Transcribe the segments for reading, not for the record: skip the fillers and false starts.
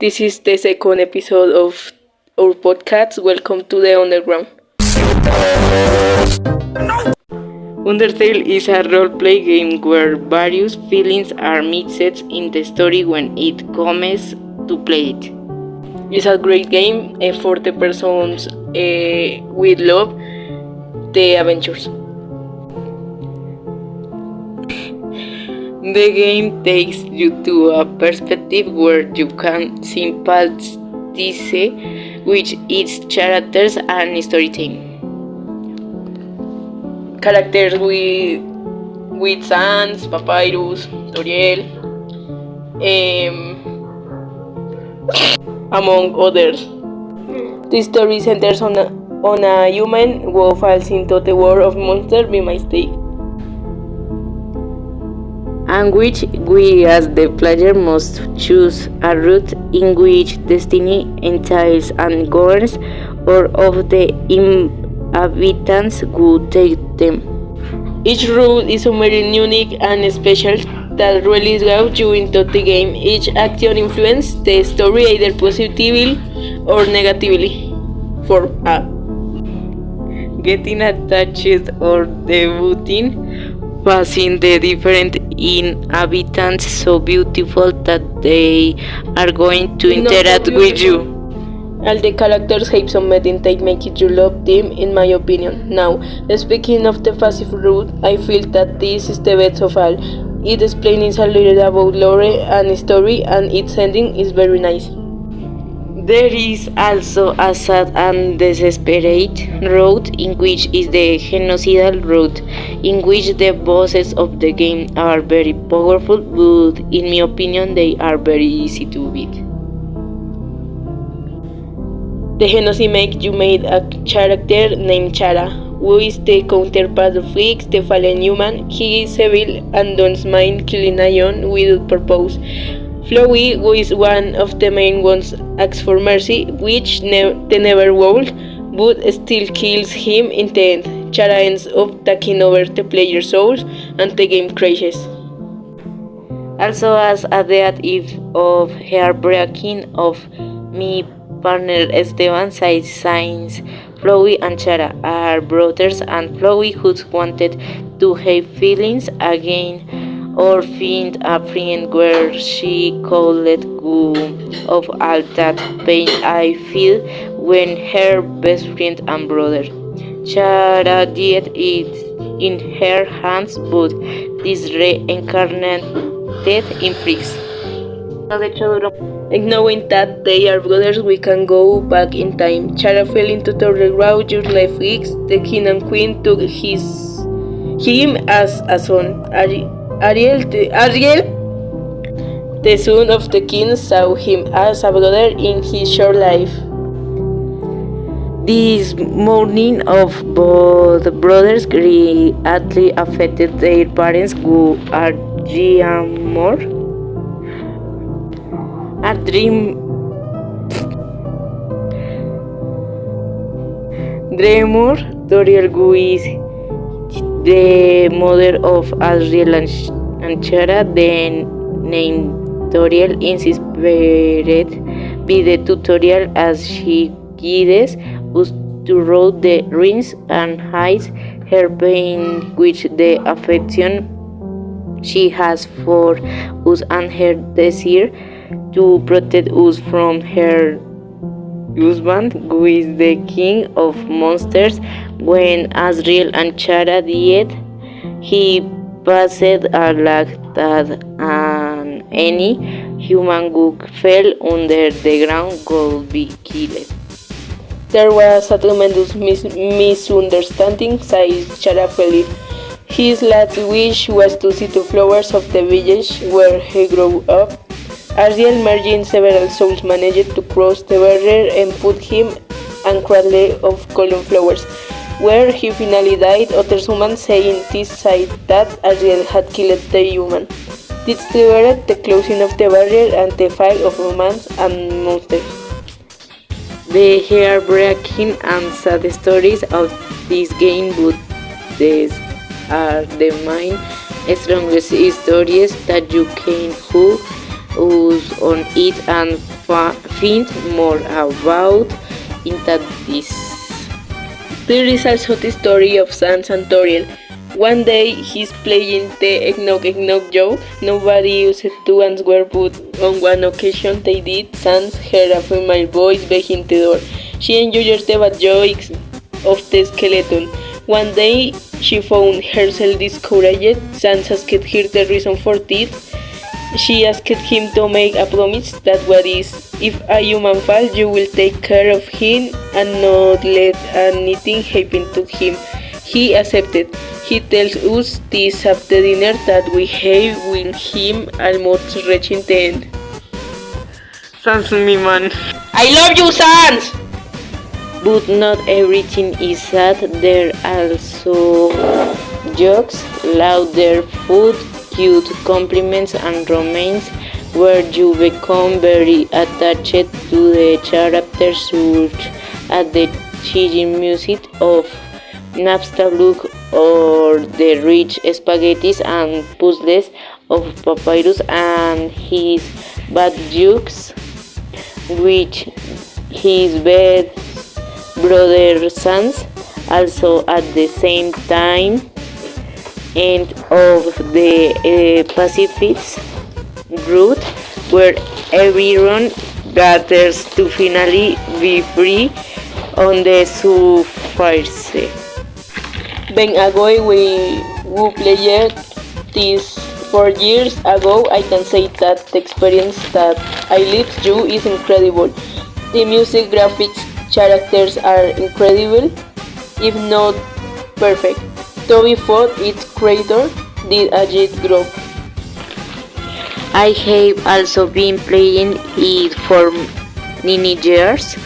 This is the second episode of our podcast. Welcome to the Underground. Undertale is a role-play game where various feelings are mixed in the story when it comes to play it. It's a great game for the persons with love the adventures. The game takes you to a perspective where you can sympathize with its characters and storytelling. Characters with Sans, Papyrus, Toriel, among others. The story centers on a human who falls into the world of monsters by mistake, and which we as the player must choose a route in which destiny entails and governs, or of the inhabitants who take them. Each route is something unique and special that really draws you into the game. Each action influences the story either positively or negatively. For getting attached or debuting, passing the different inhabitants so beautiful that they are going to interact with you. All the characters have some something that makes you love them, in my opinion. Now, speaking of the passive route, I feel that this is the best of all. It explains a little about lore and story, and its ending is very nice. There is also a sad and desperate route, in which is the genocidal route, in which the bosses of the game are very powerful, but in my opinion they are very easy to beat. The genocide makes you made a character named Chara, who is the counterpart of Fix, the fallen human. He is evil and don't mind killing a young without purpose. Flowey, who is one of the main ones, asks for mercy, which they never would, but still kills him in the end. Chara ends up taking over the player's souls, and the game crashes. Also, as a death of heartbreaking of me partner Esteban signs Flowey and Chara are brothers, and Flowey, who wanted to have feelings again or find a friend where she could let go of all that pain I feel when her best friend and brother Chara died is in her hands, but this reincarnated in Freaks. Knowing that they are brothers, we can go back in time. Chara fell into the road just like Fix. The king and queen took him as a son. Ariel, the son of the king, saw him as a brother in his short life. This mourning of both brothers greatly affected their parents, who are Dremor, Toriel, who is the mother of Azriel and Chara, the name Toriel inspired by the tutorial as she guides us to roll the rings and hides her pain, which the affection she has for us and her desire to protect us from her husband, who is the king of monsters. When Azriel and Chara died, he passed a law that any human who fell under the ground would be killed. There was a tremendous misunderstanding, says Chara Felipe. His last wish was to see the flowers of the village where he grew up. Azriel, merging several souls, managed to cross the barrier and put him on cradle of golden flowers, where he finally died. Other humans scientists said that Azriel had killed the human. This triggered the closing of the barrier and the fight of humans and monsters. The heartbreaking and sad stories of this game, but these are the main strongest stories that you can who us on it and find more about into this. There is also the story of Sans and Toriel. One day he's playing the Eggnog Eggnog Joe. Nobody used to answer, but on one occasion they did. Sans heard a female voice behind the door. She enjoyed the bad jokes of the skeleton. One day she found herself discouraged. Sans asked her the reason for this. She asked him to make a promise that what is, if a human falls, you will take care of him and not let anything happen to him. He accepted. He tells us this after dinner that we have with him almost reaching the end. Sans, mi man. I love you, Sans! But not everything is sad. There are also jokes, laughter, food, cute compliments and romance, where you become very attached to the characters such as the cheesy music of Napster look or the rich spaghettis and puzzles of Papyrus and his bad jokes, which his bad brother Sans also at the same time end of the Pacific route, where everyone gathers to finally be free on the surface. Being a guy who played this 4 years ago, I can say that the experience that I lived through is incredible. The music, graphics, characters are incredible, if not perfect. Toby thought its creator did a great job. I have also been playing it for many years,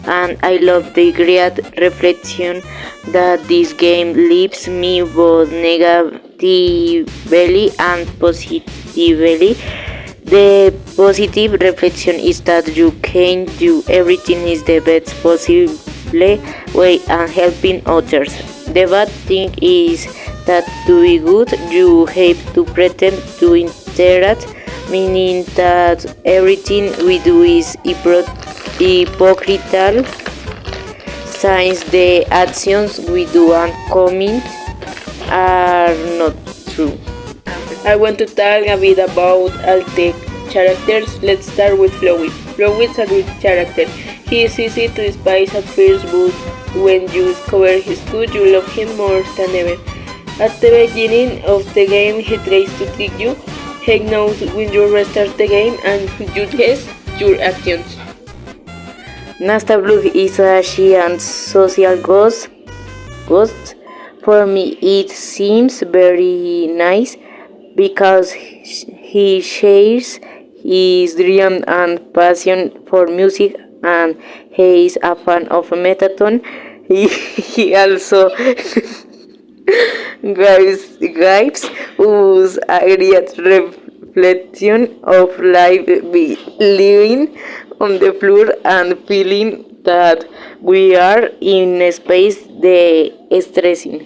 and I love the great reflection that this game leaves me both negatively and positively. The positive reflection is that you can do everything in the best possible way and helping others. The bad thing is that to be good, you have to pretend to interact, meaning that everything we do is hypocritical, since the actions we do and comment are not true. I want to talk a bit about all the characters. Let's start with Flowey. Flowey is a great character. He is easy to despise at first, but when you discover his good, you love him more than ever. At the beginning of the game, he tries to trick you. He knows when you restart the game and judges your actions. Nasta Blue is a shy and social ghost. For me, it seems very nice because he shares his dream and passion for music, and he is a fan of Metaton. He also gives us a great reflection of life, living on the floor and feeling that we are in a space the stressing.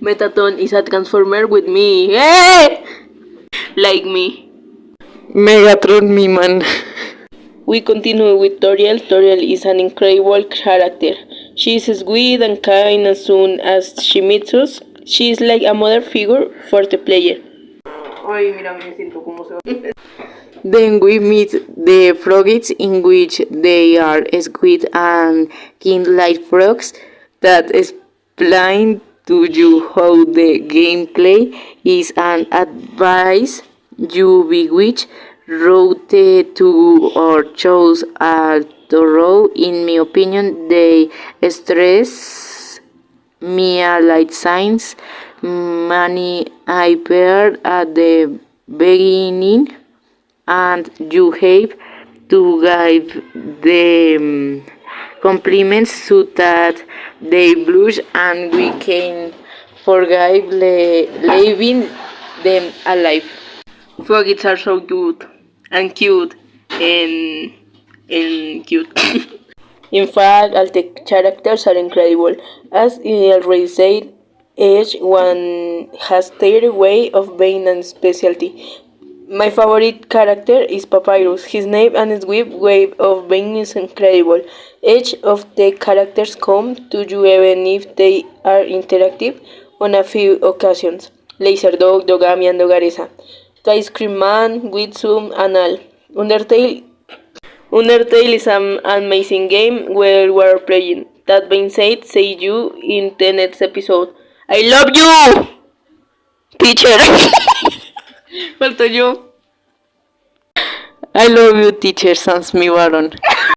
Metaton is a transformer with me. Hey! Like me. Megatron, me man. We continue with Toriel. Toriel is an incredible character. She is sweet and kind as soon as she meets us. She is like a mother figure for the player. Ay, mira, me siento como se va. Then we meet the frogs, in which they are squid and king-like frogs that explain to you how the gameplay is and advise you be which route to or choose a row. In my opinion, they stress me like signs many I paired at the beginning, and you have to give the compliments so that they blush and we can forgive leaving them alive. Froggies are so good and cute and cute. In fact, all the characters are incredible. As I already said, each one has their way of being and specialty. My favorite character is Papyrus. His name and his wave of being is incredible. Each of the characters come to you even if they are interactive on a few occasions. Laserdog, Dogami and Dogaresa. Ice Cream Man, Witsum and all. Undertale is an amazing game where we're playing. That being said, see you in the next episode. I love you, teacher. Falto yo. I love you, teacher, sans mi varón.